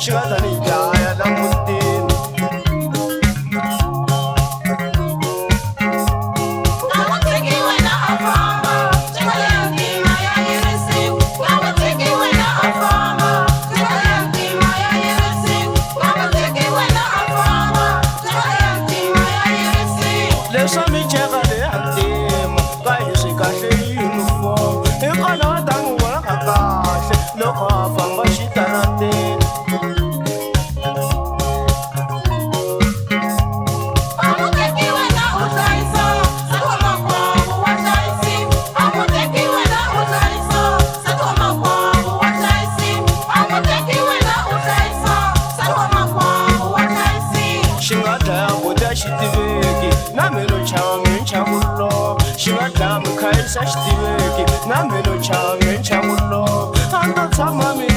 xi nga ta ni dlaya la mutini. Leswa miceka leyi hantima ka hi swi kahle uniform hikwalaho ta n'wi vonaka kahle loko a famba xitarateni. Xi nga dlaya buti a xi tiveki na melo chava minchavulo xi nga dlaya mi khayisa xi tiveki na melo chava minchavulo a ndo tshama mi